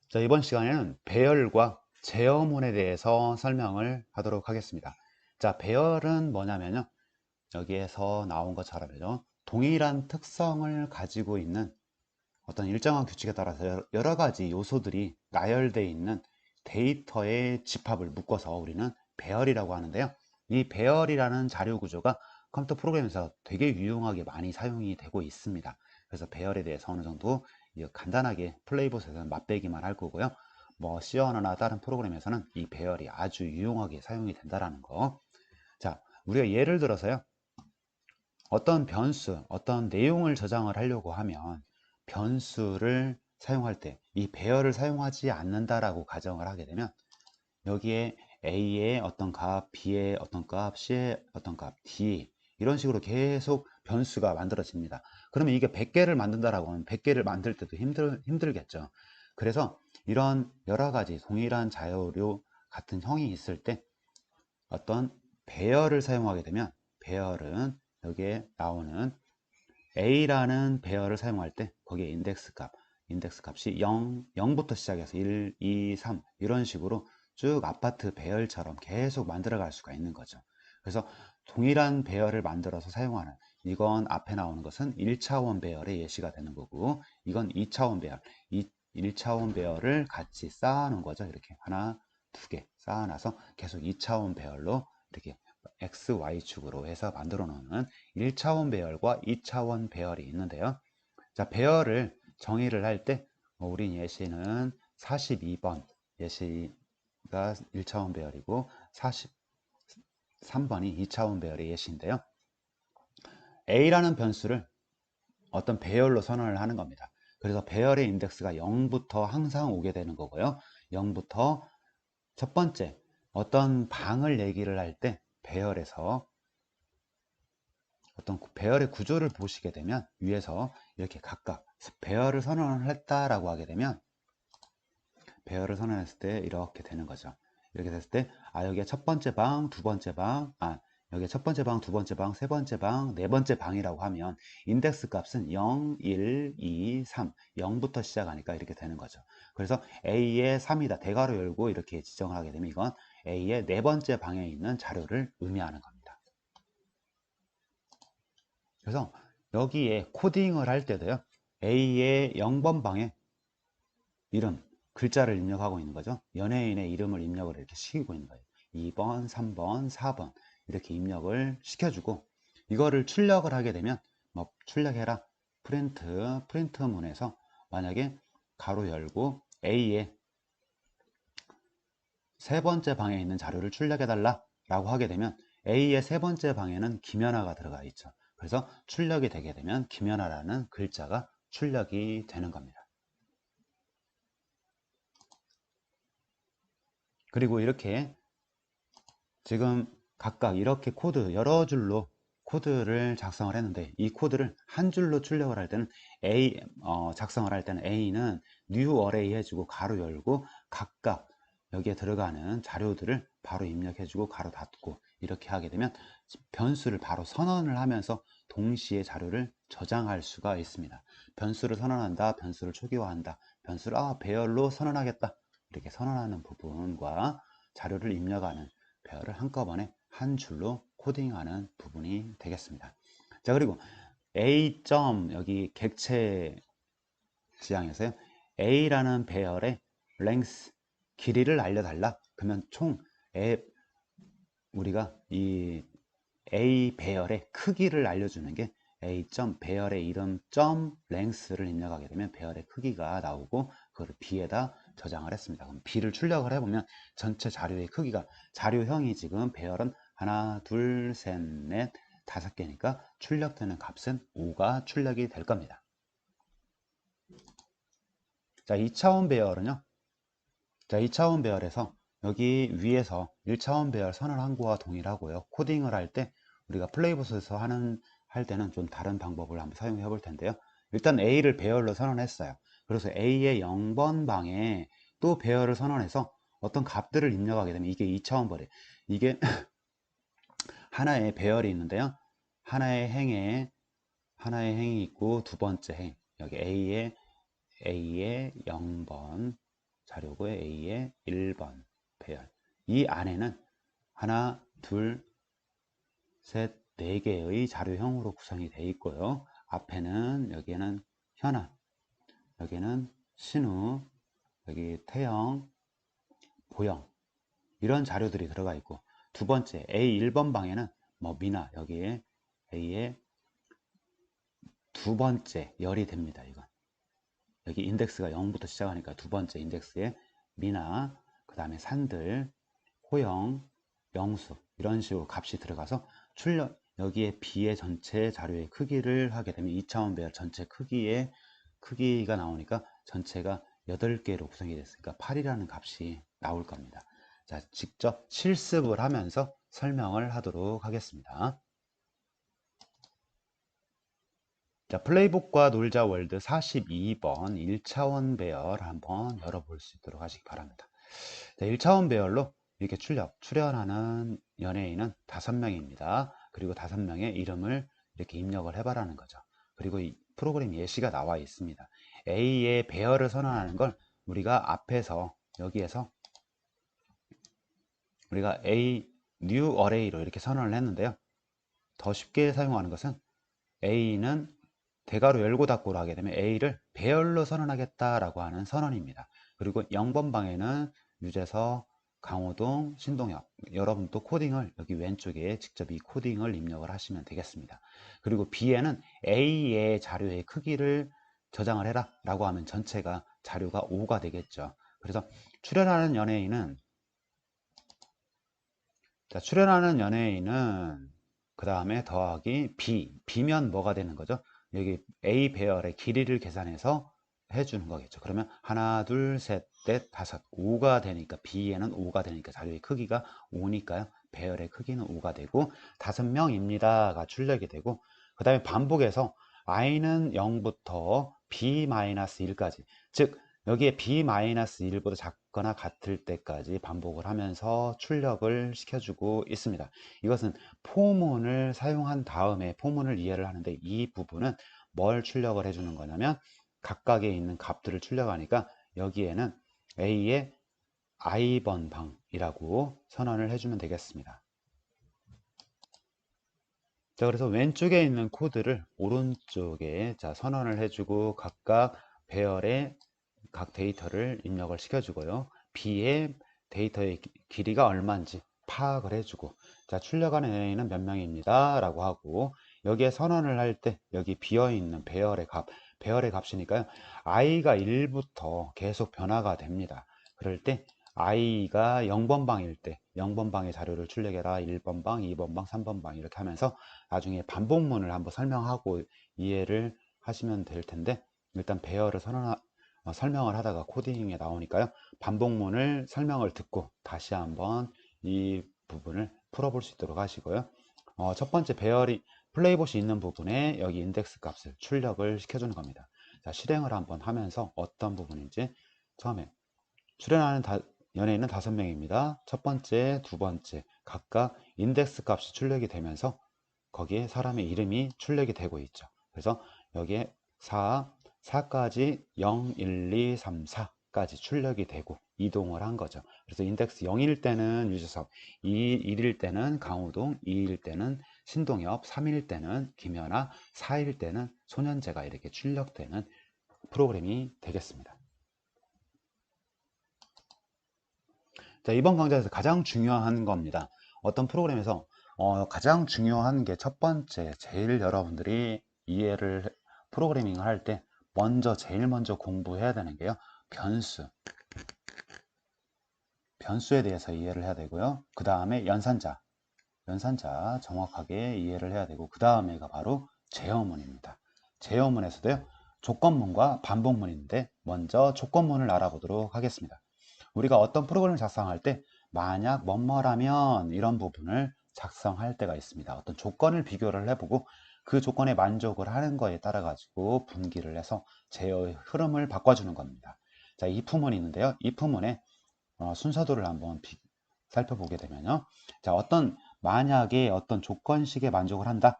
자, 이번 시간에는 배열과 제어문에 대해서 설명을 하도록 하겠습니다. 자, 배열은 뭐냐면요. 여기에서 나온 것처럼요. 동일한 특성을 가지고 있는 어떤 일정한 규칙에 따라서 여러 가지 요소들이 나열되어 있는 데이터의 집합을 묶어서 우리는 배열이라고 하는데요. 이 배열이라는 자료 구조가 컴퓨터 프로그램에서 되게 유용하게 많이 사용이 되고 있습니다. 그래서 배열에 대해서 어느 정도 간단하게 플레이봇에서는 맛배기만 할 거고요. 뭐 C 언어나 다른 프로그램에서는 이 배열이 아주 유용하게 사용이 된다라는 거. 자, 우리가 예를 들어서요. 어떤 변수, 어떤 내용을 저장을 하려고 하면 변수를 사용할 때 이 배열을 사용하지 않는다라고 가정을 하게 되면 여기에 A의 어떤 값, B의 어떤 값, C의 어떤 값, D 이런 식으로 계속 변수가 만들어집니다. 그러면 이게 100개를 만든다라고 하면 100개를 만들 때도 힘들겠죠. 그래서 이런 여러 가지 동일한 자료류 같은 형이 있을 때 어떤 배열을 사용하게 되면 배열은 여기에 나오는 A라는 배열을 사용할 때 거기에 인덱스 값이 0, 0부터 시작해서 1, 2, 3 이런 식으로 쭉 아파트 배열처럼 계속 만들어 갈 수가 있는 거죠. 그래서 동일한 배열을 만들어서 사용하는 이건 앞에 나오는 것은 1차원 배열의 예시가 되는 거고 이건 2차원 배열, 1차원 배열을 같이 쌓아 놓은 거죠. 이렇게 하나, 두 개 쌓아놔서 계속 2차원 배열로 이렇게 X, Y축으로 해서 만들어 놓는 1차원 배열과 2차원 배열이 있는데요. 자, 배열을 정의를 할 때 우린 예시는 42번 예시가 1차원 배열이고 43번이 2차원 배열의 예시인데요. A라는 변수를 어떤 배열로 선언을 하는 겁니다. 그래서 배열의 인덱스가 0부터 항상 오게 되는 거고요. 0부터 첫 번째 어떤 방을 얘기를 할 때 배열에서 어떤 배열의 구조를 보시게 되면 위에서 이렇게 각각 배열을 선언을 했다라고 하게 되면 배열을 선언했을 때 이렇게 되는 거죠. 이렇게 됐을 때 여기에 첫 번째 방, 두 번째 방, 여기에 첫 번째 방, 두 번째 방, 세 번째 방, 네 번째 방이라고 하면 인덱스 값은 0, 1, 2, 3, 0부터 시작하니까 이렇게 되는 거죠. 그래서 A의 3이다 대괄호 열고 이렇게 지정을 하게 되면 이건 A의 네 번째 방에 있는 자료를 의미하는 겁니다. 그래서 여기에 코딩을 할 때도요. A의 0번 방에 이름, 글자를 입력하고 있는 거죠. 연예인의 이름을 입력을 이렇게 시키고 있는 거예요. 2번, 3번, 4번 이렇게 입력을 시켜주고 이거를 출력을 하게 되면 뭐 출력해라 프린트문에서 만약에 가로 열고 A의 세 번째 방에 있는 자료를 출력해 달라 라고 하게 되면 A의 세 번째 방에는 김연아가 들어가 있죠. 그래서 출력이 되게 되면 김연아라는 글자가 출력이 되는 겁니다. 그리고 이렇게 지금 각각 이렇게 코드 여러 줄로 코드를 작성을 했는데 이 코드를 한 줄로 출력을 할 때는 작성을 할 때는 A는 new array 해주고 가로 열고 각각 여기에 들어가는 자료들을 바로 입력해주고 가로 닫고 이렇게 하게 되면 변수를 바로 선언을 하면서 동시에 자료를 저장할 수가 있습니다. 변수를 선언한다, 변수를 초기화한다, 변수를 배열로 선언하겠다 이렇게 선언하는 부분과 자료를 입력하는 배열을 한꺼번에 한 줄로 코딩하는 부분이 되겠습니다. 자, 그리고 A. 여기 객체 지향에서요. A라는 배열의 length 길이를 알려달라. 그러면 총 우리가 이 A 배열의 크기를 알려주는 게 A. 배열의 이름 length를 입력하게 되면 배열의 크기가 나오고 그걸 B에다 저장을 했습니다. 그럼 B를 출력을 해보면 전체 자료의 크기가 자료형이 지금 배열은 하나, 둘, 셋, 넷, 다섯 개니까 출력되는 값은 5가 출력이 될 겁니다. 자, 2차원 배열은요. 자, 2차원 배열에서 여기 위에서 1차원 배열 선언한 거와 동일하고요. 코딩을 할 때 우리가 플레이봇에서 할 때는 좀 다른 방법을 한번 사용해 볼 텐데요. 일단 A를 배열로 선언했어요. 그래서 A의 0번 방에 또 배열을 선언해서 어떤 값들을 입력하게 되면 이게 2차원 배열. 이게 하나의 배열이 있는데요. 하나의 행이 있고 두 번째 행. 여기 A의 0번 자료고요. A의 1번 배열. 이 안에는 하나, 둘, 셋, 네 개의 자료형으로 구성이 되어 있고요. 앞에는 여기에는 현안, 여기는 신우, 여기 태형, 보형 이런 자료들이 들어가 있고, 두 번째 A1번 방에는 뭐 미나, 여기에 A의 두 번째 열이 됩니다. 이건 여기 인덱스가 0부터 시작하니까 두 번째 인덱스에 미나, 그 다음에 산들, 호영, 영수 이런 식으로 값이 들어가서 여기에 B의 전체 자료의 크기를 하게 되면 2차원 배열 전체 크기가 나오니까 전체가 8개로 구성이 됐으니까 8이라는 값이 나올 겁니다. 자, 직접 실습을 하면서 설명을 하도록 하겠습니다. 자, 플레이북과 놀자 월드 42번 1차원 배열 한번 열어볼 수 있도록 하시기 바랍니다. 자, 1차원 배열로 이렇게 출연하는 연예인은 5명입니다. 그리고 5명의 이름을 이렇게 입력을 해봐라는 거죠. 그리고 이 프로그램 예시가 나와 있습니다. A의 배열을 선언하는 걸 우리가 앞에서 여기에서 우리가 A new array로 이렇게 선언을 했는데요. 더 쉽게 사용하는 것은 A는 대괄호 열고 닫고로 하게 되면 A를 배열로 선언하겠다라고 하는 선언입니다. 그리고 0번 방에는 유재석, 강호동, 신동엽, 여러분도 코딩을 여기 왼쪽에 직접 이 코딩을 입력을 하시면 되겠습니다. 그리고 B에는 A의 자료의 크기를 저장을 해라 라고 하면 전체가 자료가 5가 되겠죠. 그래서 출연하는 연예인은 그 다음에 더하기 B면 뭐가 되는 거죠? 여기 A 배열의 길이를 계산해서 해주는 거겠죠. 그러면 하나, 둘, 셋, 넷, 다섯, 5가 되니까 B에는 5가 되니까 자료의 크기가 5니까요. 배열의 크기는 5가 되고 5명입니다가 출력이 되고, 그 다음에 반복해서 i는 0부터 B-1까지, 즉 여기에 B-1보다 작거나 같을 때까지 반복을 하면서 출력을 시켜주고 있습니다. 이것은 포문을 사용한 다음에 포문을 이해를 하는데, 이 부분은 뭘 출력을 해주는 거냐면 각각에 있는 값들을 출력하니까 여기에는 A의 i번 방이라고 선언을 해주면 되겠습니다. 자, 그래서 왼쪽에 있는 코드를 오른쪽에 선언을 해주고 각각 배열의 각 데이터를 입력을 시켜주고요. B의 데이터의 길이가 얼마인지 파악을 해주고, 자, 출력하는 A는 몇 명입니다 라고 하고, 여기에 선언을 할 때 여기 비어있는 배열의 값이니까요, i가 1부터 계속 변화가 됩니다. 그럴 때 i가 0번 방일 때 0번 방의 자료를 출력해라, 1번 방, 2번 방, 3번 방 이렇게 하면서 나중에 반복문을 한번 설명하고 이해를 하시면 될 텐데, 일단 배열을 설명을 하다가 코딩에 나오니까요, 반복문을 설명을 듣고 다시 한번 이 부분을 풀어볼 수 있도록 하시고요. 첫 번째 배열이 플레이봇이 있는 부분에 여기 인덱스 값을 출력을 시켜주는 겁니다. 자, 실행을 한번 하면서 어떤 부분인지, 처음에 출연하는 연예인은 5명입니다. 첫 번째, 두 번째 각각 인덱스 값이 출력이 되면서 거기에 사람의 이름이 출력이 되고 있죠. 그래서 여기에 4까지 0, 1, 2, 3, 4까지 출력이 되고 이동을 한 거죠. 그래서 인덱스 0일 때는 유재석, 1일 때는 강호동, 2일 때는 신동엽, 3일 때는 김연아, 4일 때는 손현재가 이렇게 출력되는 프로그램이 되겠습니다. 자, 이번 강좌에서 가장 중요한 겁니다. 어떤 프로그램에서 가장 중요한 게 첫 번째, 제일 여러분들이 프로그래밍을 할 때 제일 먼저 공부해야 되는 게요, 변수에 대해서 이해를 해야 되고요. 그 다음에 연산자 정확하게 이해를 해야 되고, 그 다음에가 바로 제어문입니다. 제어문에서도요, 조건문과 반복문인데 먼저 조건문을 알아보도록 하겠습니다. 우리가 어떤 프로그램을 작성할 때 만약 뭐뭐라면 이런 부분을 작성할 때가 있습니다. 어떤 조건을 비교를 해보고 그 조건에 만족을 하는 거에 따라 가지고 분기를 해서 제어의 흐름을 바꿔주는 겁니다. 자, if문이 있는데요, if문의 순서도를 한번 살펴보게 되면요, 자, 만약에 어떤 조건식에 만족을 한다,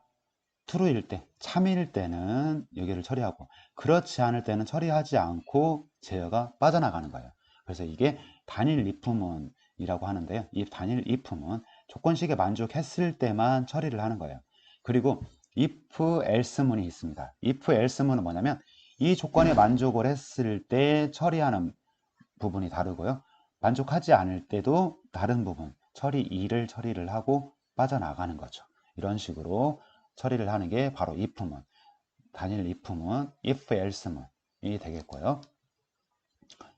true일 때, 참일 때는 여기를 처리하고, 그렇지 않을 때는 처리하지 않고 제어가 빠져나가는 거예요. 그래서 이게 단일 if문이라고 하는데요. 이 단일 if문 조건식에 만족했을 때만 처리를 하는 거예요. 그리고 if else문이 있습니다. if else문은 뭐냐면 이 조건에 만족을 했을 때 처리하는 부분이 다르고요. 만족하지 않을 때도 다른 부분, 처리 2를 처리를 하고 빠져나가는 거죠. 이런 식으로 처리를 하는 게 바로 if문, 단일 if문, if else문이 되겠고요.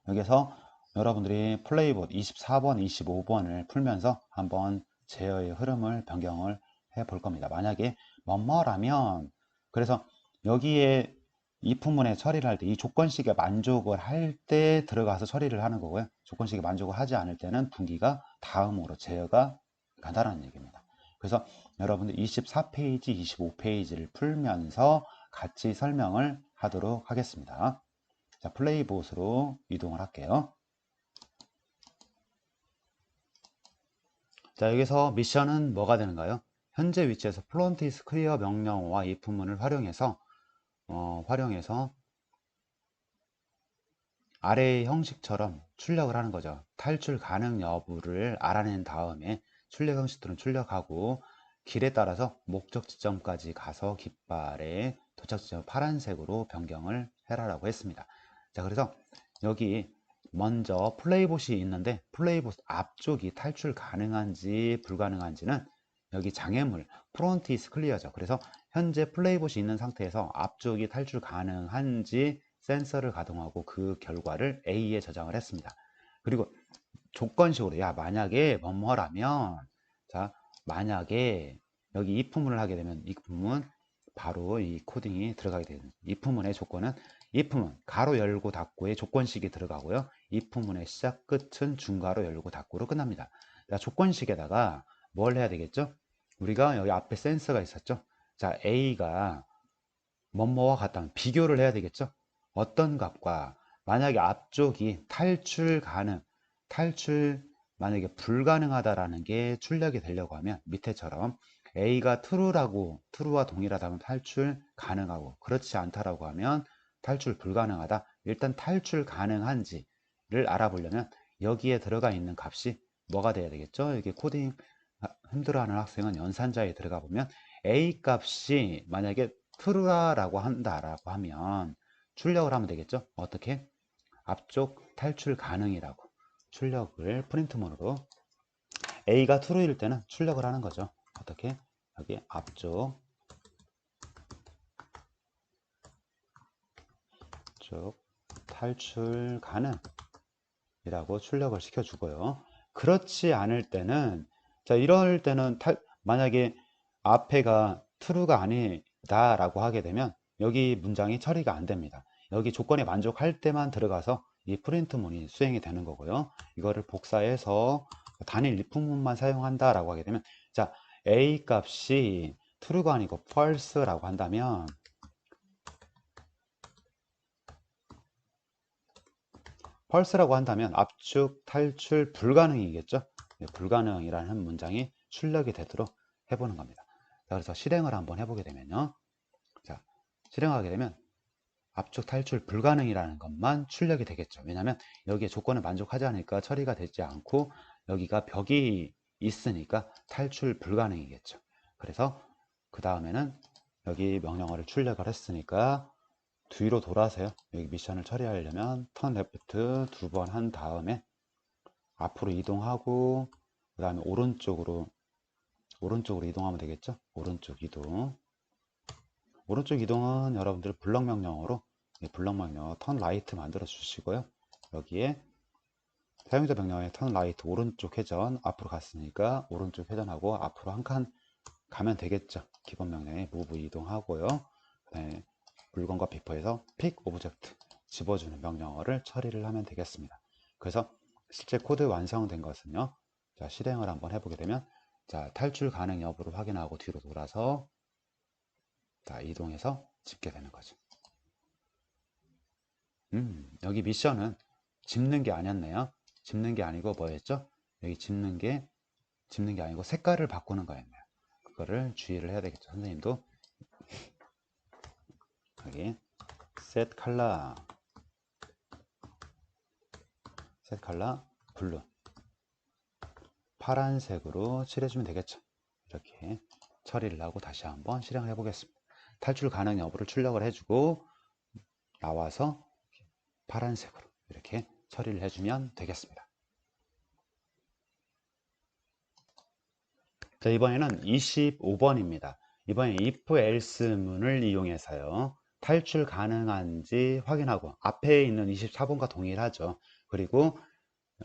여기서 여러분들이 플레이봇 24번, 25번을 풀면서 한번 제어의 흐름을 변경을 해 볼 겁니다. 만약에 뭐뭐라면, 그래서 여기에 if문에 처리를 할 때 이 조건식에 만족을 할 때 들어가서 처리를 하는 거고요. 조건식에 만족을 하지 않을 때는 분기가 다음으로 제어가 간단한 얘기입니다. 그래서 여러분들 24페이지, 25페이지를 풀면서 같이 설명을 하도록 하겠습니다. 자, 플레이봇으로 이동을 할게요. 자, 여기서 미션은 뭐가 되는가요? 현재 위치에서 프론트 is clear 명령어와 if문을 활용해서 아래의 형식처럼 출력을 하는 거죠. 탈출 가능 여부를 알아낸 다음에 출력 형식들은 출력하고 길에 따라서 목적 지점까지 가서 깃발의 도착 지점을 파란색으로 변경을 해라라고 했습니다. 자, 그래서 여기 먼저 플레이봇이 있는데 플레이봇 앞쪽이 탈출 가능한지 불가능한지는 여기 장애물 프론트 이스 클리어죠. 그래서 현재 플레이봇이 있는 상태에서 앞쪽이 탈출 가능한지 센서를 가동하고 그 결과를 A에 저장을 했습니다. 그리고 조건식으로 만약에 뭐뭐라면, 자, 만약에 여기 if문을 하게 되면 if문 바로 이 코딩이 들어가게 되는 if문의 조건은 if문 가로 열고 닫고의 조건식이 들어가고요. if문의 시작 끝은 중가로 열고 닫고로 끝납니다. 자, 조건식에다가 뭘 해야 되겠죠? 우리가 여기 앞에 센서가 있었죠? 자, A가 뭐뭐와 같다면 비교를 해야 되겠죠? 어떤 값과 만약에 앞쪽이 탈출 만약에 불가능하다라는 게 출력이 되려고 하면 밑에처럼 A가 true와 동일하다면 탈출 가능하고 그렇지 않다라고 하면 탈출 불가능하다. 일단 탈출 가능한지를 알아보려면 여기에 들어가 있는 값이 뭐가 돼야 되겠죠? 이게 코딩 힘들어하는 학생은 연산자에 들어가 보면 A 값이 만약에 true라고 한다라고 하면 출력을 하면 되겠죠. 어떻게? 앞쪽 탈출 가능이라고 출력을 프린트문으로 A가 true일 때는 출력을 하는 거죠. 어떻게? 여기 앞쪽 탈출 가능이라고 출력을 시켜주고요. 그렇지 않을 때는 자 이럴 때는 만약에 앞에가 true가 아니다 라고 하게 되면 여기 문장이 처리가 안 됩니다. 여기 조건에 만족할 때만 들어가서 이 프린트문이 수행이 되는 거고요. 이거를 복사해서 단일 if문만 사용한다 라고 하게 되면 자 A 값이 true가 아니고 false라고 한다면 압축 탈출 불가능이겠죠. 불가능이라는 문장이 출력이 되도록 해보는 겁니다. 자, 그래서 실행을 한번 해보게 되면요. 자, 실행하게 되면 압축 탈출 불가능이라는 것만 출력이 되겠죠. 왜냐하면 여기에 조건을 만족하지 않으니까 처리가 되지 않고 여기가 벽이 있으니까 탈출 불가능이겠죠. 그래서 그 다음에는 여기 명령어를 출력을 했으니까 뒤로 돌아서요. 여기 미션을 처리하려면 턴 레프트 2번 한 다음에 앞으로 이동하고 그 다음에 오른쪽으로 이동하면 되겠죠. 오른쪽 이동은 여러분들 블럭 명령어로 블럭 명령어 턴 라이트 만들어 주시고요. 여기에 사용자 명령어의 턴 라이트 오른쪽 회전 앞으로 갔으니까 오른쪽 회전하고 앞으로 한 칸 가면 되겠죠. 기본 명령에 무브 이동하고요. 그다음에 물건과 비포에서 픽 오브젝트 집어주는 명령어를 처리를 하면 되겠습니다. 그래서 실제 코드 완성된 것은요. 자, 실행을 한번 해보게 되면 자, 탈출 가능 여부를 확인하고 뒤로 돌아서 자, 이동해서 집게 되는 거죠. 여기 미션은 집는 게 아니었네요. 집는 게 아니고 뭐였죠? 여기 집는 게 아니고 색깔을 바꾸는 거였네요. 그거를 주의를 해야 되겠죠. 선생님도 여기 set color 셋 컬러 블루, 파란색으로 칠해주면 되겠죠. 이렇게 처리를 하고 다시 한번 실행을 해 보겠습니다. 탈출 가능 여부를 출력을 해주고 나와서 파란색으로 이렇게 처리를 해주면 되겠습니다. 자, 이번에는 25번입니다. 이번에 if else 문을 이용해서요, 탈출 가능한지 확인하고, 앞에 있는 24번과 동일하죠. 그리고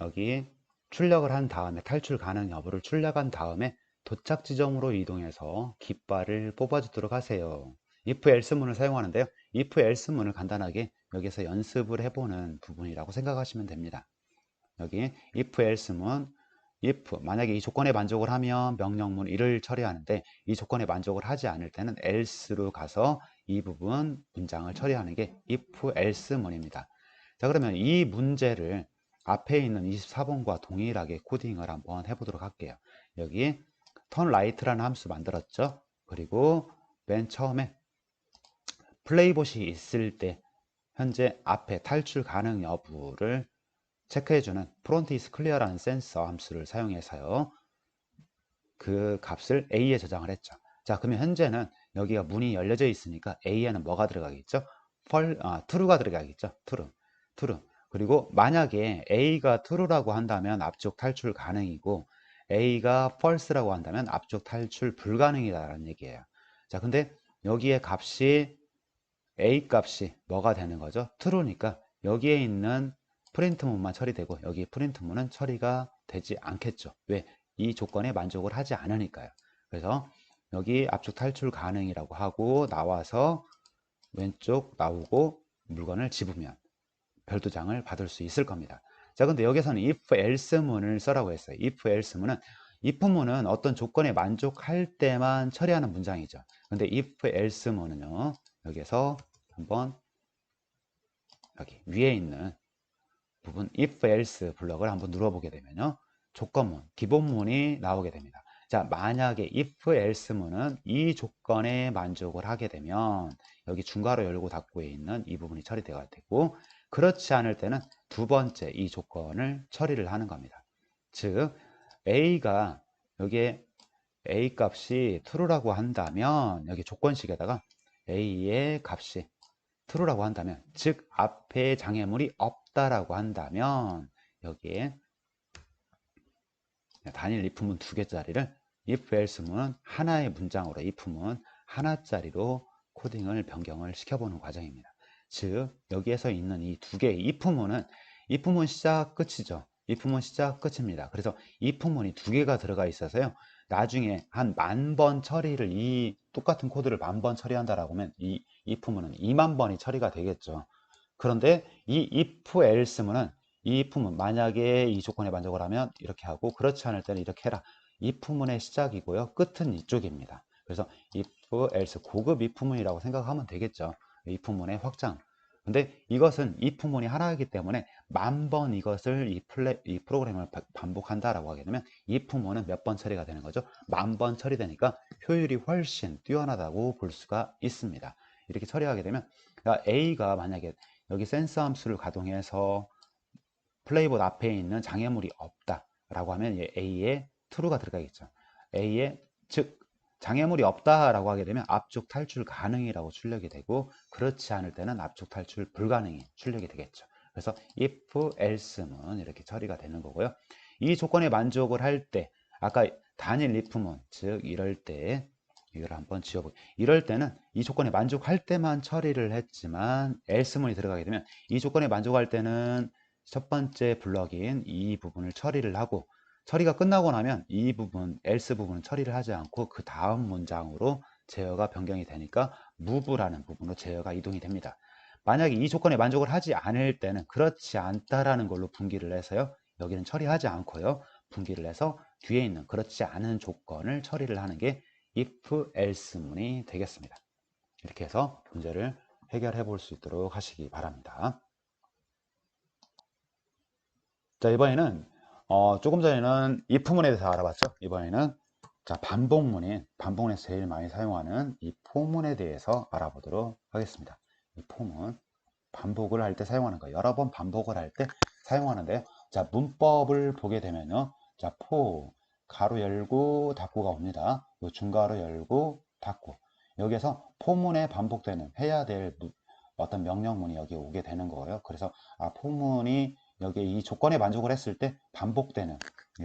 여기 출력을 한 다음에 탈출 가능 여부를 출력한 다음에 도착 지점으로 이동해서 깃발을 뽑아주도록 하세요. if else 문을 사용하는데요, if else 문을 간단하게 여기서 연습을 해보는 부분이라고 생각하시면 됩니다. 여기 if else 문, if 만약에 이 조건에 만족을 하면 명령문 1을 처리하는데, 이 조건에 만족을 하지 않을 때는 else로 가서 이 부분 문장을 처리하는 게 if else 문입니다. 자, 그러면 이 문제를 앞에 있는 24번과 동일하게 코딩을 한번 해보도록 할게요. 여기 turn right라는 함수 만들었죠. 그리고 맨 처음에 플레이봇이 있을 때 현재 앞에 탈출 가능 여부를 체크해주는 프론트 is clear라는 센서 함수를 사용해서요, 그 값을 A에 저장을 했죠. 자, 그러면 현재는 여기가 문이 열려져 있으니까 A에는 뭐가 들어가겠죠? true가 들어가겠죠. true. 그리고 만약에 A가 true라고 한다면 앞쪽 탈출 가능이고, A가 false라고 한다면 앞쪽 탈출 불가능이다라는 얘기예요. 자, 근데 여기에 값이 A 값이 뭐가 되는 거죠? true니까 여기에 있는 프린트문만 처리되고 여기 프린트문은 처리가 되지 않겠죠. 왜? 이 조건에 만족을 하지 않으니까요. 그래서 여기 앞쪽 탈출 가능이라고 하고 나와서 왼쪽 나오고 물건을 집으면 별도장을 받을 수 있을 겁니다. 자, 근데 여기서는 if else 문을 써라고 했어요. if else 문은 if 문은 어떤 조건에 만족할 때만 처리하는 문장이죠. 근데 if else 문은요, 여기서 한번 여기 위에 있는 부분 if else 블럭을 한번 눌러보게 되면요, 조건문, 기본문이 나오게 됩니다. 자, 만약에 if else 문은 이 조건에 만족을 하게 되면 여기 중괄호 열고 닫고에 있는 이 부분이 처리되어야 되고, 그렇지 않을 때는 두 번째 이 조건을 처리를 하는 겁니다. 즉 A가 여기에 A 값이 true라고 한다면 여기 조건식에다가 A의 값이 true라고 한다면, 즉 앞에 장애물이 없다라고 한다면 여기에 단일 if문 두 개짜리를 if else 문은 하나의 문장으로, if문 하나짜리로 코딩을 변경을 시켜보는 과정입니다. 즉 여기에서 있는 이 두 개의 if문은 if문 시작 끝이죠. if문 시작 끝입니다. 그래서 if문이 두 개가 들어가 있어서요, 나중에 한 10,000번 처리를, 이 똑같은 코드를 10,000번 처리한다라고 하면 이 if문은 20,000번이 처리가 되겠죠. 그런데 이 if else 문은, 이 if문 만약에 이 조건에 만족을 하면 이렇게 하고, 그렇지 않을 때는 이렇게 해라. if문의 시작이고요, 끝은 이쪽입니다. 그래서 if else 고급 if문이라고 생각하면 되겠죠. if문의 확장. 근데 이것은 if문이 하나이기 때문에 10,000번 이것을 이 프로그램을 반복한다라고 하게 되면 if문은 몇 번 처리가 되는 거죠? 10,000번 처리되니까 효율이 훨씬 뛰어나다고 볼 수가 있습니다. 이렇게 처리하게 되면 A가 만약에 여기 센서 함수를 가동해서 플레이봇 앞에 있는 장애물이 없다라고 하면 A에 true가 들어가겠죠. A에, 즉 장애물이 없다라고 하게 되면 앞쪽 탈출 가능이라고 출력이 되고, 그렇지 않을 때는 앞쪽 탈출 불가능이 출력이 되겠죠. 그래서 if else문 이렇게 처리가 되는 거고요. 이 조건에 만족을 할 때, 아까 단일 if문, 즉 이럴 때 이걸 한번 지워볼게요. 이럴 때는 이 조건에 만족할 때만 처리를 했지만 else문이 들어가게 되면 이 조건에 만족할 때는 첫 번째 블럭인 이 부분을 처리를 하고, 처리가 끝나고 나면 이 부분, else 부분은 처리를 하지 않고 그 다음 문장으로 제어가 변경이 되니까 move라는 부분으로 제어가 이동이 됩니다. 만약에 이 조건에 만족을 하지 않을 때는 그렇지 않다라는 걸로 분기를 해서요, 여기는 처리하지 않고요, 분기를 해서 뒤에 있는 그렇지 않은 조건을 처리를 하는 게 if else 문이 되겠습니다. 이렇게 해서 문제를 해결해 볼 수 있도록 하시기 바랍니다. 자, 이번에는 조금 전에는 if문에 대해서 알아봤죠. 이번에는 자, 반복문에서 제일 많이 사용하는 이 for문에 대해서 알아보도록 하겠습니다. 이 for문 반복을 할 때 사용하는 거예요. 여러 번 반복을 할 때 사용하는데요, 자, 문법을 보게 되면요. 자, 가로 열고 닫고가 옵니다. 요 중가로 열고 닫고. 여기에서 포문에 반복되는 해야 될 어떤 명령문이 여기 오게 되는 거예요. 그래서 포문이 여기 이 조건에 만족을 했을 때 반복되는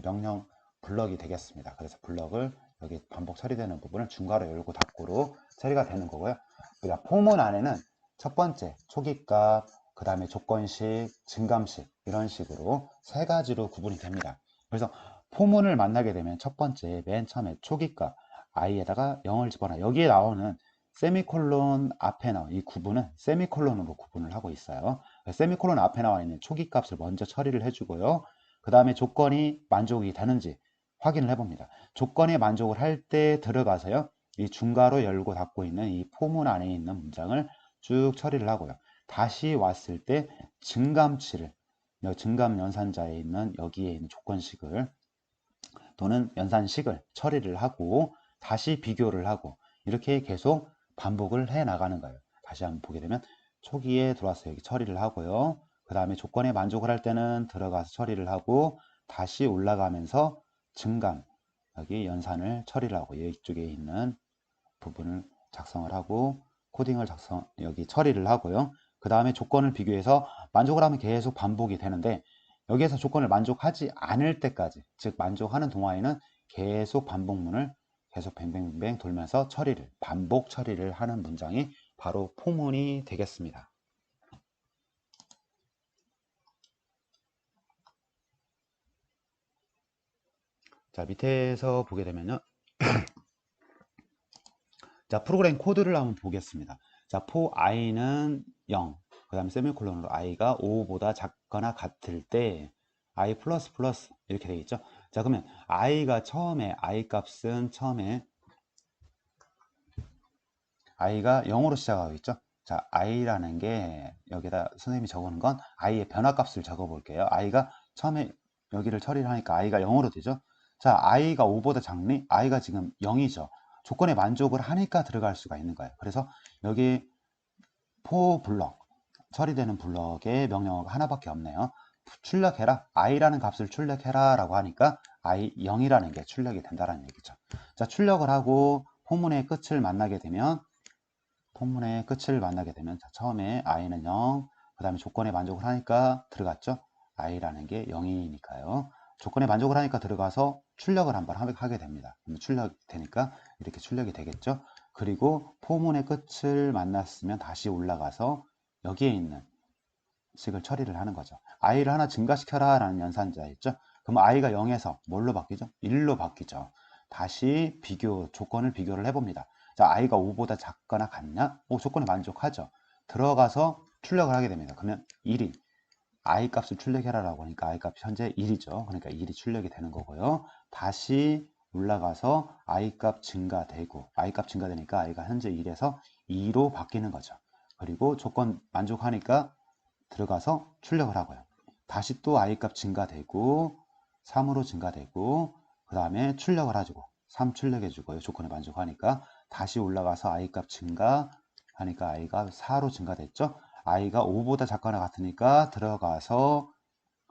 명령 블럭이 되겠습니다. 그래서 블럭을 여기 반복 처리되는 부분을 중괄호 열고 닫고로 처리가 되는 거고요. 그러니까 포문 안에는 첫 번째 초기값, 그 다음에 조건식, 증감식 이런 식으로 세 가지로 구분이 됩니다. 그래서 포문을 만나게 되면 첫 번째 맨 처음에 초기값 i에다가 0을 집어넣어. 여기에 나오는 세미콜론 앞에 나와 이 구분은 세미콜론으로 구분을 하고 있어요. 세미콜론 앞에 나와 있는 초기값을 먼저 처리를 해주고요. 그 다음에 조건이 만족이 되는지 확인을 해봅니다. 조건에 만족을 할 때 들어가서요. 이 중괄호 열고 닫고 있는 이 포문 안에 있는 문장을 쭉 처리를 하고요. 다시 왔을 때 증감치를 증감 연산자에 있는 여기에 있는 조건식을 또는 연산식을 처리를 하고 다시 비교를 하고 이렇게 계속 반복을 해 나가는 거예요. 다시 한번 보게 되면 초기에 들어와서 여기 처리를 하고요. 그 다음에 조건에 만족을 할 때는 들어가서 처리를 하고 다시 올라가면서 증감 여기 연산을 처리를 하고 이쪽에 있는 부분을 작성을 하고 코딩을 여기 처리를 하고요. 그 다음에 조건을 비교해서 만족을 하면 계속 반복이 되는데 여기에서 조건을 만족하지 않을 때까지 즉 만족하는 동화에는 계속 반복문을 계속 뱅뱅뱅 돌면서 반복 처리를 하는 문장이 바로 포문이 되겠습니다. 자, 밑에서 보게 되면요. 자, 프로그램 코드를 한번 보겠습니다. 자, for i는 0, 그 다음에 세미콜론으로 i가 5보다 작거나 같을 때 i 플러스 플러스 이렇게 되어 있죠. 자, 그러면 i가 처음에 i 값은 처음에 i가 0으로 시작하고 있죠. 자, i라는 게 여기다 선생님이 적어놓은 건 i의 변화값을 적어 볼게요. i가 처음에 여기를 처리를 하니까 i가 0으로 되죠. 자, i가 5보다 작니? i가 지금 0이죠. 조건에 만족을 하니까 들어갈 수가 있는 거예요. 그래서 여기 for 블럭 처리되는 블럭의 명령어가 하나밖에 없네요. 출력해라, i라는 값을 출력해라 라고 하니까 i 0이라는 게 출력이 된다는 얘기죠. 자, 출력을 하고 포문의 끝을 만나게 되면 자, 처음에 i는 0, 그 다음에 조건에 만족을 하니까 들어갔죠. i라는 게 0이니까요. 조건에 만족을 하니까 들어가서 출력을 한번 하게 됩니다. 그럼 출력이 되니까 이렇게 출력이 되겠죠. 그리고 포문의 끝을 만났으면 다시 올라가서 여기에 있는 식을 처리를 하는 거죠. i를 하나 증가시켜라 라는 연산자 있죠. 그럼 i가 0에서 뭘로 바뀌죠? 1로 바뀌죠. 다시 조건을 비교를 해봅니다. 자, i가 5보다 작거나 같냐? 조건에 만족하죠. 들어가서 출력을 하게 됩니다. 그러면 1이 i 값을 출력해라 라고 하니까 i 값이 현재 1이죠. 그러니까 1이 출력이 되는 거고요. 다시 올라가서 i 값 증가되고 i 값 증가되니까 i가 현재 1에서 2로 바뀌는 거죠. 그리고 조건 만족하니까 들어가서 출력을 하고요. 다시 또 i 값 증가되고 3으로 증가되고 그 다음에 출력을 해주고 3 출력해주고요. 조건에 만족하니까 다시 올라가서 i 값 증가하니까 i가 4로 증가됐죠. i가 5보다 작거나 같으니까 들어가서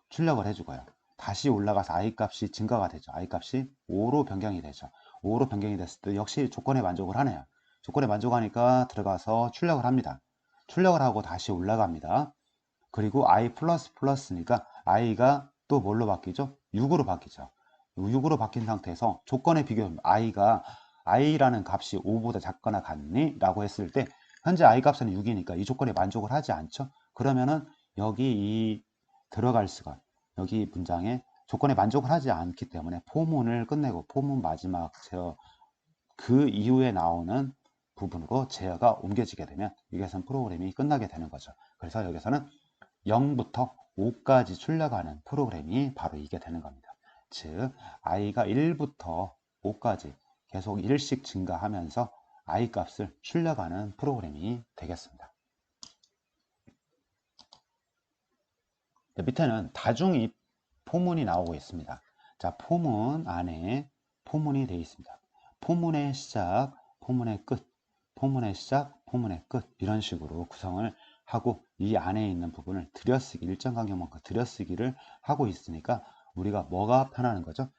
출력을 해주고요. 다시 올라가서 i 값이 증가가 되죠. i 값이 5로 변경이 되죠. 5로 변경이 됐을 때 역시 조건에 만족을 하네요. 조건에 만족하니까 들어가서 출력을 합니다. 출력을 하고 다시 올라갑니다. 그리고 i 플러스 플러스니까 i가 또 뭘로 바뀌죠? 6으로 바뀌죠. 6으로 바뀐 상태에서 조건에 비교하면 i라는 값이 5보다 작거나 같니? 라고 했을 때 현재 i 값은 6이니까 이 조건에 만족을 하지 않죠. 그러면은 여기 들어갈 수가 여기 문장에 조건에 만족을 하지 않기 때문에 포문을 끝내고 포문 마지막 제어 그 이후에 나오는 부분으로 제어가 옮겨지게 되면 여기서는 프로그램이 끝나게 되는 거죠. 그래서 여기서는 0부터 5까지 출력하는 프로그램이 바로 이게 되는 겁니다. 즉 i가 1부터 5까지 계속 1씩 증가하면서 i 값을 출력하는 프로그램이 되겠습니다. 밑에는 다중입 포문이 나오고 있습니다. 자, 포문 안에 포문이 되어 있습니다. 포문의 시작, 포문의 끝, 포문의 시작, 포문의 끝 이런 식으로 구성을 하고 이 안에 있는 부분을 들여쓰기, 일정 간격만큼 들여쓰기를 하고 있으니까 우리가 뭐가 편하는 거죠?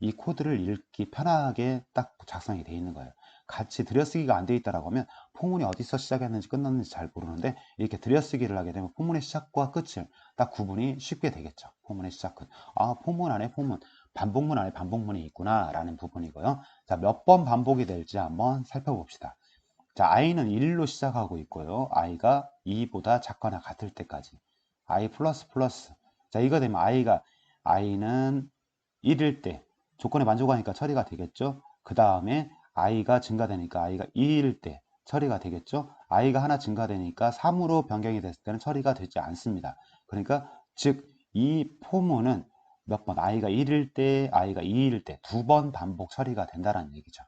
이 코드를 읽기 편하게 딱 작성이 되어 있는 거예요. 같이 들여쓰기가 안 되어 있다라고 하면 포문이 어디서 시작했는지 끝났는지 잘 모르는데, 이렇게 들여쓰기를 하게 되면 포문의 시작과 끝을 딱 구분이 쉽게 되겠죠. 포문의 시작은 포문 안에 포문, 반복문 안에 반복문이 있구나 라는 부분이고요. 자, 몇 번 반복이 될지 한번 살펴봅시다. 자, i는 1로 시작하고 있고요. i가 2보다 작거나 같을 때까지 i 플러스 플러스. 자, 이거 되면 i는 1일 때 조건에 만족하니까 처리가 되겠죠. 그 다음에 i가 증가되니까 i가 2일 때 처리가 되겠죠. i가 하나 증가되니까 3으로 변경이 됐을 때는 처리가 되지 않습니다. 그러니까 즉 이 포문은 몇 번, i가 1일 때, i가 2일 때 두 번 반복 처리가 된다는 얘기죠.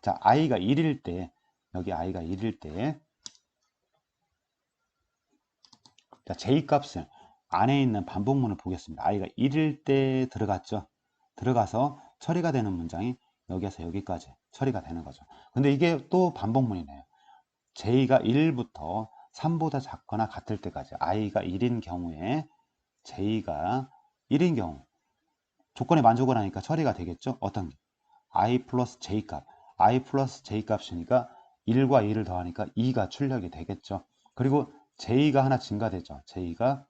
자, i가 1일 때, 여기 i가 1일 때, 자, j 값을 안에 있는 반복문을 보겠습니다. i가 1일 때 들어갔죠. 들어가서 처리가 되는 문장이 여기에서 여기까지 처리가 되는 거죠. 근데 이게 또 반복문이네요. j가 1부터 3보다 작거나 같을 때까지, i가 1인 경우에 j가 1인 경우 조건에 만족을 하니까 처리가 되겠죠. 어떤 게? i 플러스 j 값, i 플러스 j 값이니까 1과 2를 더하니까 2가 출력이 되겠죠. 그리고 j가 하나 증가되죠. j가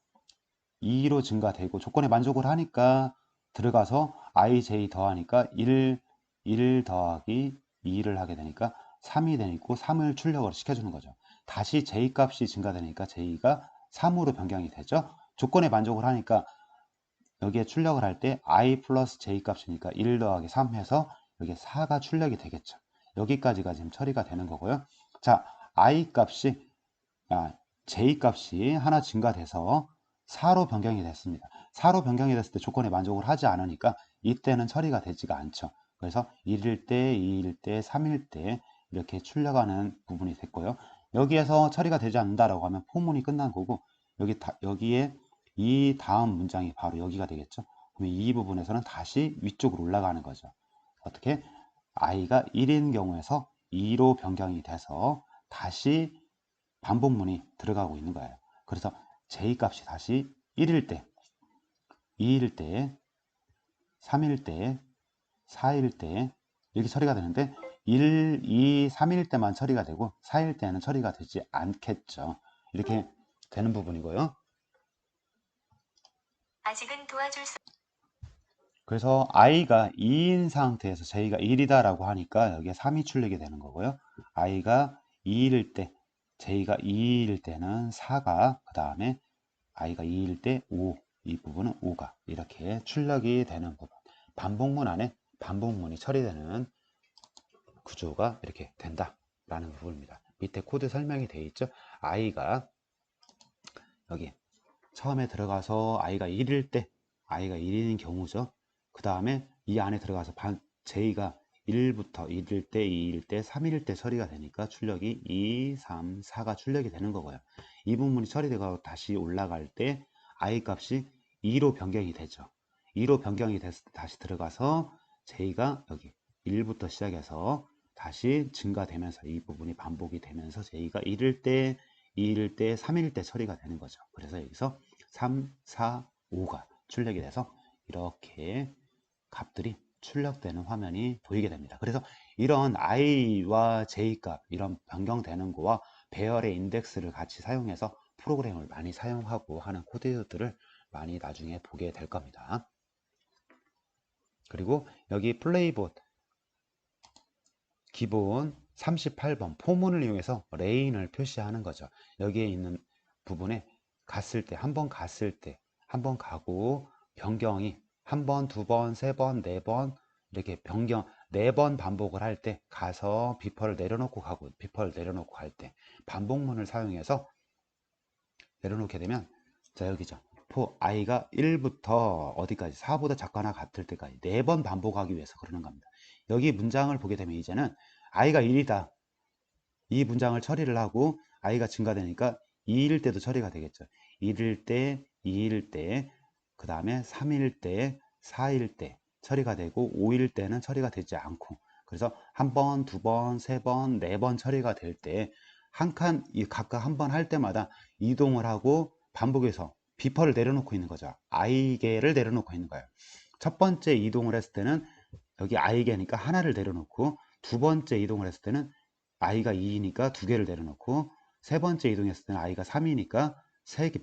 2로 증가되고 조건에 만족을 하니까 들어가서 ij 더하니까 1 더하기 2를 하게 되니까 3이 되고 3을 출력을 시켜주는 거죠. 다시 j 값이 증가되니까 j가 3으로 변경이 되죠. 조건에 만족을 하니까 여기에 출력을 할 때 i 플러스 j 값이니까 1 더하기 3 해서 여기에 4가 출력이 되겠죠. 여기까지가 지금 처리가 되는 거고요. 자, i 값이 j 값이 하나 증가돼서 4로 변경이 됐습니다. 4로 변경이 됐을 때 조건에 만족을 하지 않으니까 이때는 처리가 되지가 않죠. 그래서 1일 때, 2일 때, 3일 때 이렇게 출력하는 부분이 됐고요. 여기에서 처리가 되지 않는다라고 하면 포문이 끝난 거고, 여기에 이 다음 문장이 바로 여기가 되겠죠. 그러면 이 부분에서는 다시 위쪽으로 올라가는 거죠. 어떻게? i가 1인 경우에서 2로 변경이 돼서 다시 반복문이 들어가고 있는 거예요. 그래서 j 값이 다시 1일 때, 2일 때, 3일 때, 4일 때 이렇게 처리가 되는데 1, 2, 3일 때만 처리가 되고 4일 때는 처리가 되지 않겠죠. 이렇게 되는 부분이고요. 아직은 도와줄 수. 그래서 i가 2인 상태에서 j가 1이다 라고 하니까 여기에 3이 출력이 되는 거고요. i가 2일 때, j가 2일 때는 4가, 그 다음에 i가 2일 때 5, 이 부분은 5가 이렇게 출력이 되는 부분. 반복문 안에 반복문이 처리되는 구조가 이렇게 된다라는 부분입니다. 밑에 코드 설명이 되어 있죠. i가 여기 처음에 들어가서 i가 1일 때, i가 1인 경우죠. 그 다음에 이 안에 들어가서 j가 1부터 1일 때, 2일 때, 3일 때 처리가 되니까 출력이 2, 3, 4가 출력이 되는 거고요. 이 부분이 처리되고 다시 올라갈 때 i 값이 2로 변경이 되죠. 2로 변경이 됐을 때 다시 들어가서 j가 여기 1부터 시작해서 다시 증가되면서 이 부분이 반복이 되면서 j가 1일 때, 2일 때, 3일 때 처리가 되는 거죠. 그래서 여기서 3, 4, 5가 출력이 돼서 이렇게 값들이 출력되는 화면이 보이게 됩니다. 그래서 이런 i와 j 값, 이런 변경되는 거와 배열의 인덱스를 같이 사용해서 프로그램을 많이 사용하고 하는 코드들을 많이 나중에 보게 될 겁니다. 그리고 여기 플레이봇 기본 38번 포문을 이용해서 레인을 표시하는 거죠. 여기에 있는 부분에 갔을 때, 한 번 갔을 때, 한 번 가고 변경이 한 번, 두 번, 세 번, 네 번 이렇게 변경 4번 반복을 할 때 가서 비퍼를 내려놓고 가고 비퍼를 내려놓고 갈 때 반복문을 사용해서 내려놓게 되면 자 여기죠. i가 1부터 어디까지 4보다 작거나 같을 때까지 4번 반복하기 위해서 그러는 겁니다. 여기 문장을 보게 되면 이제는 i가 1이다. 이 문장을 처리를 하고 i가 증가되니까 2일 때도 처리가 되겠죠. 1일 때, 2일 때, 그 다음에 3일 때, 4일 때 처리가 되고 5일 때는 처리가 되지 않고 그래서 한 번, 두 번, 세 번, 네 번 처리가 될 때 한 칸 각각 한 번 할 때마다 이동을 하고 반복해서 비퍼를 내려놓고 있는 거죠. i개를 내려놓고 있는 거예요. 첫 번째 이동을 했을 때는 여기 i개니까 하나를 내려놓고, 두 번째 이동을 했을 때는 i가 2이니까 두 개를 내려놓고, 세 번째 이동했을 때는 i가 3이니까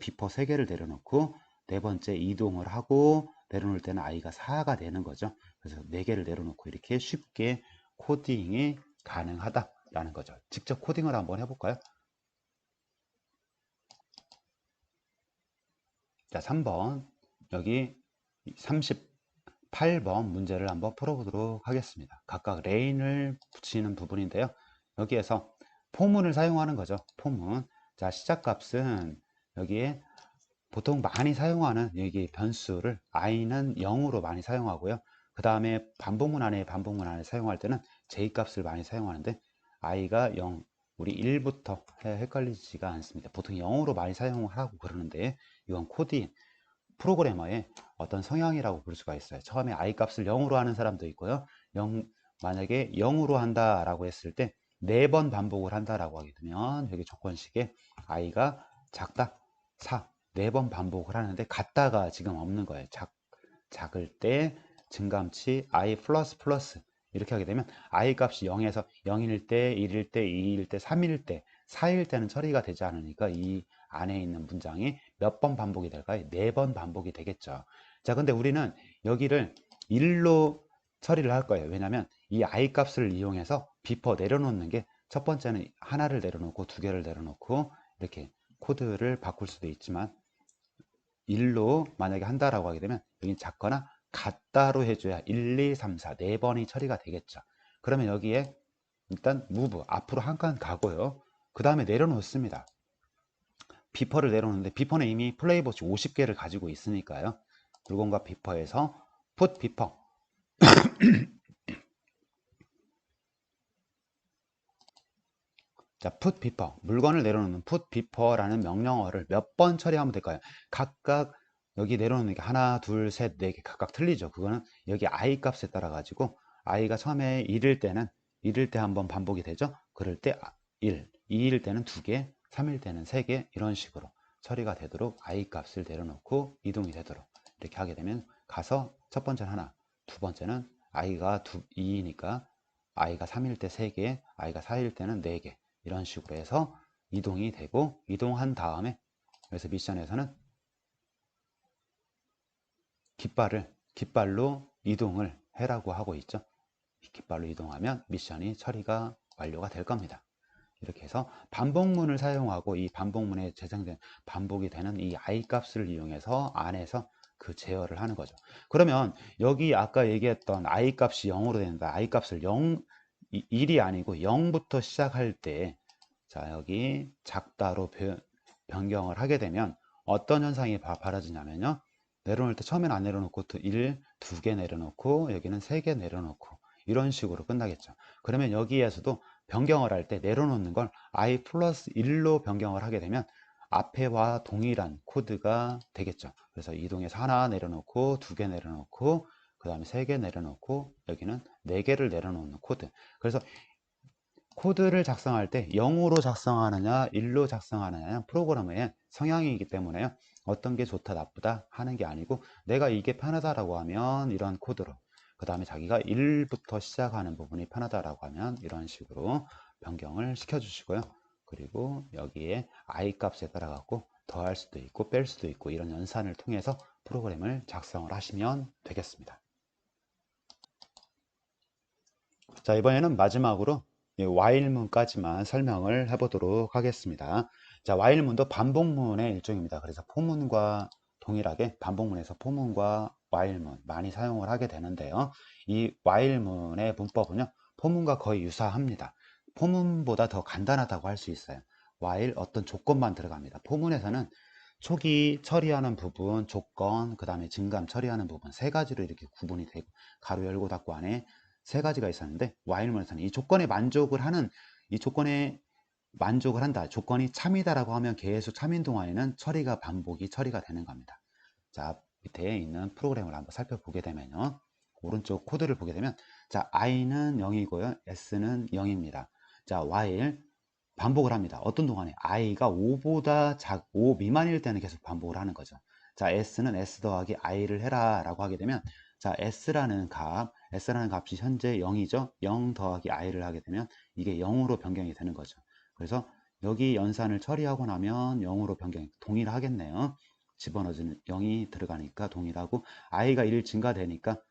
비퍼 3개를 내려놓고, 네 번째 이동을 하고 내려놓을 때는 i가 4가 되는 거죠. 그래서 4개를 내려놓고 이렇게 쉽게 코딩이 가능하다라는 거죠. 직접 코딩을 한번 해볼까요? 자, 3번 여기 38번 문제를 한번 풀어보도록 하겠습니다. 각각 레인을 붙이는 부분인데요. 여기에서 포문을 사용하는 거죠. 포문. 자, 시작값은 여기에 보통 많이 사용하는 여기 변수를 i는 0으로 많이 사용하고요. 그 다음에 반복문 안에 사용할 때는 j값을 많이 사용하는데, i가 0, 우리 1부터 헷갈리지가 않습니다. 보통 0으로 많이 사용하라고 그러는데, 이건 코딩 프로그래머의 어떤 성향이라고 볼 수가 있어요. 처음에 i 값을 0으로 하는 사람도 있고요. 만약에 0으로 한다라고 했을 때 4번 반복을 한다라고 하게 되면 여기 조건식에 i가 작다 4, 4번 반복을 하는데 같다가 지금 없는 거예요. 작을 때 증감치 i 플러스 플러스 이렇게 하게 되면 i 값이 0에서 0일 때, 1일 때, 2일 때, 3일 때, 4일 때는 처리가 되지 않으니까 이 안에 있는 문장이 몇 번 반복이 될까요? 4번 반복이 되겠죠. 자, 근데 우리는 여기를 1로 처리를 할 거예요. 왜냐하면 이 i 값을 이용해서 비퍼 내려놓는 게, 첫 번째는 하나를 내려놓고 두 개를 내려놓고 이렇게 코드를 바꿀 수도 있지만, 1로 만약에 한다라고 하게 되면 여기 작거나 같다로 해줘야 1, 2, 3, 4, 4번이 처리가 되겠죠. 그러면 여기에 일단 move 앞으로 한 칸 가고요. 그 다음에 내려놓습니다. 비퍼를 내려놓는데 비퍼는 이미 플레이버치 50개를 가지고 있으니까요. 물건과 비퍼에서 put 비퍼, 자, put 비퍼, 물건을 내려놓는 put 비퍼라는 명령어를 몇 번 처리하면 될까요? 각각 여기 내려놓는 게 하나, 둘, 셋, 네 개 각각 틀리죠. 그거는 여기 i 값에 따라 가지고 i가 처음에 1일 때는 1일 때 한번 반복이 되죠. 그럴 때 1, 2일 때는 2개, 3일 때는 3개, 이런 식으로 처리가 되도록 i 값을 내려놓고 이동이 되도록 이렇게 하게 되면 가서 첫 번째는 하나, 두 번째는 i가 2이니까 i가 3일 때 3개, i가 4일 때는 4개, 이런 식으로 해서 이동이 되고, 이동한 다음에 그래서 미션에서는 깃발로 이동을 해라고 하고 있죠. 깃발로 이동하면 미션이 처리가 완료가 될 겁니다. 이렇게 해서 반복문을 사용하고, 이 반복문에 재생된 반복이 되는 이 i 값을 이용해서 안에서 그 제어를 하는 거죠. 그러면 여기 아까 얘기했던 i 값이 0으로 된다, i 값을 1이 아니고 0부터 시작할 때, 자, 여기 작다로 변경을 하게 되면 어떤 현상이 벌어지냐면요. 내려놓을 때 처음엔 안 내려놓고 1, 2개 내려놓고 여기는 3개 내려놓고 이런 식으로 끝나겠죠. 그러면 여기에서도 변경을 할 때 내려놓는 걸 i 플러스 1로 변경을 하게 되면 앞에와 동일한 코드가 되겠죠. 그래서 이동해서 하나 내려놓고 2개 내려놓고 그 다음에 3개 내려놓고 여기는 4개를 내려놓는 코드. 그래서 코드를 작성할 때 0으로 작성하느냐 1로 작성하느냐는 프로그래머의 성향이기 때문에요. 어떤 게 좋다 나쁘다 하는 게 아니고, 내가 이게 편하다라고 하면 이런 코드로, 그 다음에 자기가 1부터 시작하는 부분이 편하다라고 하면 이런 식으로 변경을 시켜 주시고요. 그리고 여기에 i 값에 따라 갖고 더할 수도 있고 뺄 수도 있고 이런 연산을 통해서 프로그램을 작성을 하시면 되겠습니다. 자, 이번에는 마지막으로 while문까지만 설명을 해보도록 하겠습니다. 자, while문도 반복문의 일종입니다. 그래서 포문과 동일하게 반복문에서 포문과 while문 많이 사용을 하게 되는데요. 이 while문의 문법은요, 포문과 거의 유사합니다. 포문보다 더 간단하다고 할 수 있어요. while 어떤 조건만 들어갑니다. 포문에서는 초기 처리하는 부분, 조건, 그 다음에 증감 처리하는 부분, 세 가지로 이렇게 구분이 되고, 가로 열고 닫고 안에 세 가지가 있었는데, while문에서는 이 조건에 만족을 한다, 조건이 참이다라고 하면 계속 참인 동안에는 처리가 되는 겁니다. 자, 밑에 있는 프로그램을 한번 살펴보게 되면요, 오른쪽 코드를 보게 되면, 자, i는 0이고요 s는 0입니다. 자, while 반복을 합니다. 어떤 동안에 i가 5 미만일 때는 계속 반복을 하는 거죠. 자, s는 s 더하기 i를 해라 라고 하게 되면, 자, s라는 값이 현재 0이죠. 0 더하기 i를 하게 되면 이게 0으로 변경이 되는 거죠. 그래서 여기 연산을 처리하고 나면 0으로 변경이 동일하겠네요. 집어넣어주는 0이 들어가니까 동일하고, i가 1 증가되니까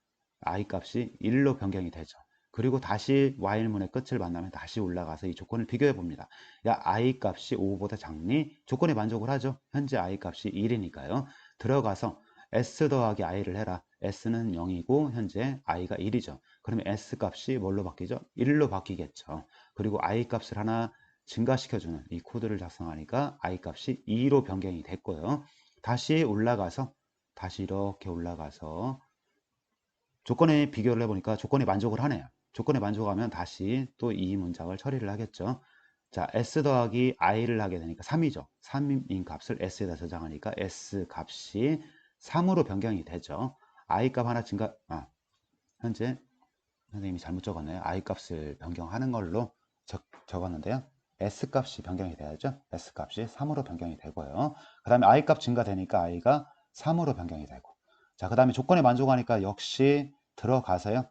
i 값이 1로 변경이 되죠. 그리고 다시 while문의 끝을 만나면 다시 올라가서 이 조건을 비교해 봅니다. 야, i 값이 5보다 작니? 조건에 만족을 하죠. 현재 i 값이 1이니까요. 들어가서 s 더하기 i를 해라. s는 0이고 현재 i가 1이죠. 그러면 s 값이 뭘로 바뀌죠? 1로 바뀌겠죠. 그리고 i 값을 하나 증가시켜주는 이 코드를 작성하니까 i 값이 2로 변경이 됐고요. 다시 올라가서, 다시 이렇게 올라가서 조건에 비교를 해보니까 조건에 만족을 하네요. 조건에 만족하면 다시 또 이 문장을 처리를 하겠죠. 자, s 더하기 i를 하게 되니까 3이죠. 3인 값을 s에다 저장하니까 s 값이 3으로 변경이 되죠. i 값 하나 현재 선생님이 잘못 적었네요. i 값을 변경하는 걸로 적었는데요. s 값이 변경이 돼야죠. s 값이 3으로 변경이 되고요. 그 다음에 i 값 증가되니까 i가 3으로 변경이 되고, 자, 그 다음에 조건에 만족하니까 역시 들어가서요.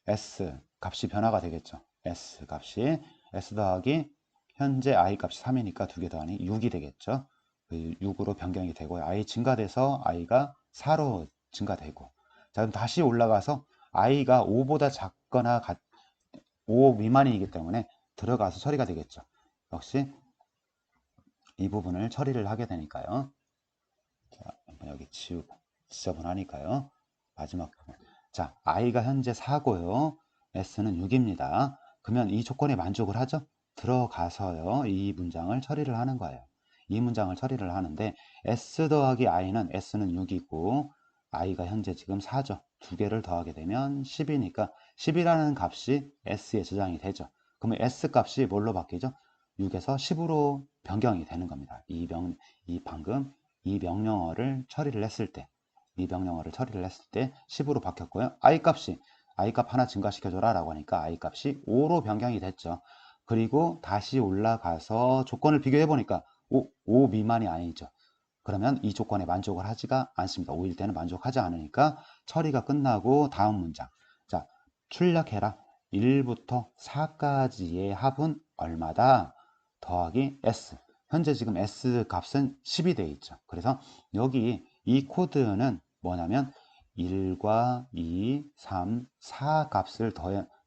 s 값이 변화가 되겠죠. s 값이 s 더하기 현재 i 값이 3이니까 두 개 더하니 6이 되겠죠. 6으로 변경이 되고요. i 증가돼서 i가 4로 증가되고, 자, 그럼 다시 올라가서 i가 5보다 작거나 5 미만이기 때문에 들어가서 처리가 되겠죠. 역시 이 부분을 처리를 하게 되니까요. 자, 한번 여기 지저분하니까요. 마지막 부분. 자, i가 현재 4고요. s는 6입니다. 그러면 이 조건에 만족을 하죠? 들어가서요. 이 문장을 처리를 하는 거예요. 이 문장을 처리를 하는데 s 더하기 i는 s는 6이고 i가 현재 지금 4죠. 두 개를 더하게 되면 10이니까 10이라는 값이 s에 저장이 되죠. 그러면 s 값이 뭘로 바뀌죠? 6에서 10으로 변경이 되는 겁니다. 방금 이 명령어를 처리를 했을 때, 10으로 바뀌었고요. i 값 하나 증가시켜줘라 라고 하니까 i 값이 5로 변경이 됐죠. 그리고 다시 올라가서 조건을 비교해 보니까 5 미만이 아니죠. 그러면 이 조건에 만족을 하지가 않습니다. 5일 때는 만족하지 않으니까 처리가 끝나고 다음 문장. 자, 출력해라. 1부터 4까지의 합은 얼마다? 더하기 s. 현재 지금 s 값은 10이 되어 있죠. 그래서 여기 이 코드는 뭐냐면 1과 2, 3, 4 값을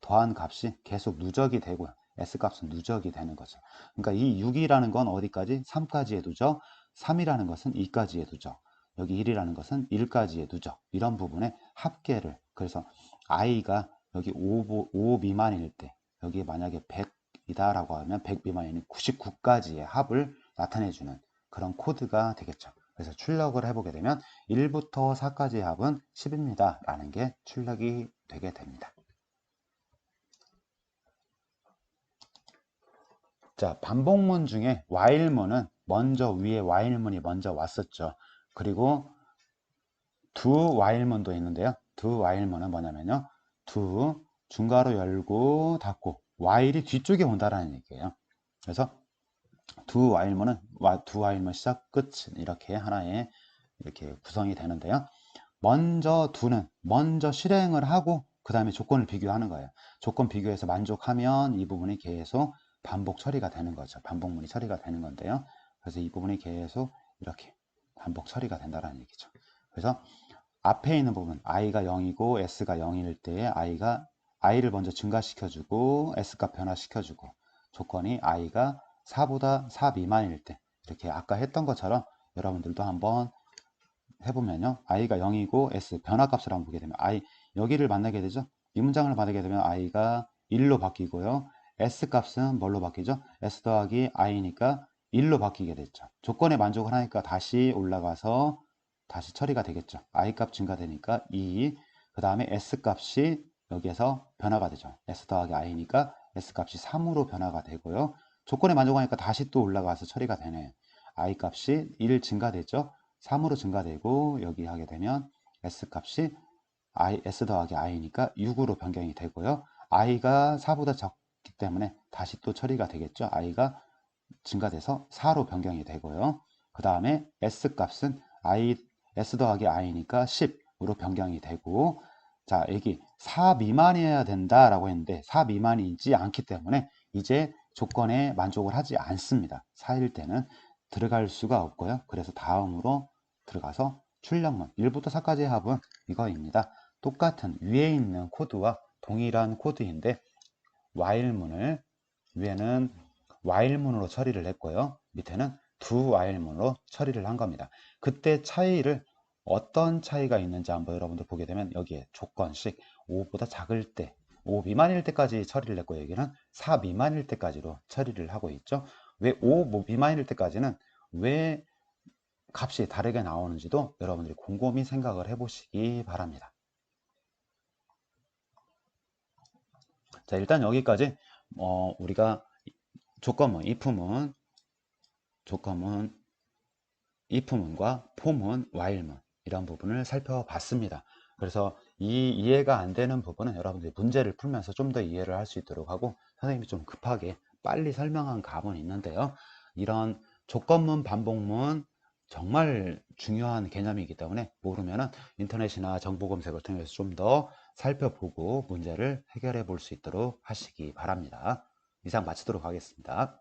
더한 값이 계속 누적이 되고요. s 값은 누적이 되는 거죠. 그러니까 이 6이라는 건 어디까지? 3까지의 누적, 3이라는 것은 2까지의 누적, 여기 1이라는 것은 1까지의 누적, 이런 부분의 합계를, 그래서 i가 여기 5 미만일 때, 여기 만약에 100이다 라고 하면 100 미만인 99까지의 합을 나타내주는 그런 코드가 되겠죠. 그래서 출력을 해보게 되면 1부터 4까지의 합은 10입니다 라는 게 출력이 되게 됩니다. 자, 반복문 중에 while문은 먼저 위에 while문이 먼저 왔었죠. 그리고 do while문도 있는데요. do while문은 뭐냐면요. do 중괄호 열고 닫고 while이 뒤쪽에 온다라는 얘기예요. 그래서 do while문은 do while문 시작 끝 이렇게 하나의 이렇게 구성이 되는데요. 먼저 do는 먼저 실행을 하고 그 다음에 조건을 비교하는 거예요. 조건 비교해서 만족하면 이 부분이 계속 반복 처리가 되는 거죠. 반복문이 처리가 되는 건데요. 그래서 이 부분이 계속 이렇게 반복 처리가 된다는 얘기죠. 그래서 앞에 있는 부분 i가 0이고 s가 0일 때 i를 먼저 증가시켜주고 s값 변화시켜주고, 조건이 i가 4 미만일 때, 이렇게 아까 했던 것처럼 여러분들도 한번 해보면요. i가 0이고 s 변화값을 한번 보게 되면 여기를 만나게 되죠. 이 문장을 만나게 되면 i가 1로 바뀌고요. s 값은 뭘로 바뀌죠? s 더하기 i니까 1로 바뀌게 됐죠. 조건에 만족을 하니까 다시 올라가서 다시 처리가 되겠죠. i 값 증가되니까 2, 그 다음에 s 값이 여기에서 변화가 되죠. s 더하기 i니까 s 값이 3으로 변화가 되고요. 조건에 만족하니까 다시 또 올라가서 처리가 되네요. i 값이 1 증가됐죠. 3으로 증가되고 여기 하게 되면 s 값이 s 더하기 i니까 6으로 변경이 되고요. i가 4보다 적기 때문에 다시 또 처리가 되겠죠. i가 증가돼서 4로 변경이 되고요. 그 다음에 S 값은 S 더하기 I니까 10으로 변경이 되고, 자, 여기 4 미만이어야 된다라고 했는데 4 미만이지 않기 때문에 이제 조건에 만족을 하지 않습니다. 4일 때는 들어갈 수가 없고요. 그래서 다음으로 들어가서 출력문 1부터 4까지의 합은 이거입니다. 똑같은 위에 있는 코드와 동일한 코드인데 while문을 위에는 while문으로 처리를 했고요. 밑에는 do while문으로 처리를 한 겁니다. 그때 차이를 어떤 차이가 있는지 한번 여러분들 보게 되면 여기에 조건식 5보다 작을 때 5 미만일 때까지 처리를 했고 여기는 4 미만일 때까지로 처리를 하고 있죠. 왜 5 미만일 때까지는 왜 값이 다르게 나오는지도 여러분들이 곰곰이 생각을 해 보시기 바랍니다. 자, 일단 여기까지 우리가 조건문, if문과 for문, while문 이런 부분을 살펴봤습니다. 그래서 이 이해가 안 되는 부분은 여러분들이 문제를 풀면서 좀 더 이해를 할 수 있도록 하고, 선생님이 좀 급하게 빨리 설명한 감은 있는데요. 이런 조건문, 반복문 정말 중요한 개념이기 때문에 모르면은 인터넷이나 정보 검색을 통해서 좀 더 살펴보고 문제를 해결해 볼 수 있도록 하시기 바랍니다. 이상 마치도록 하겠습니다.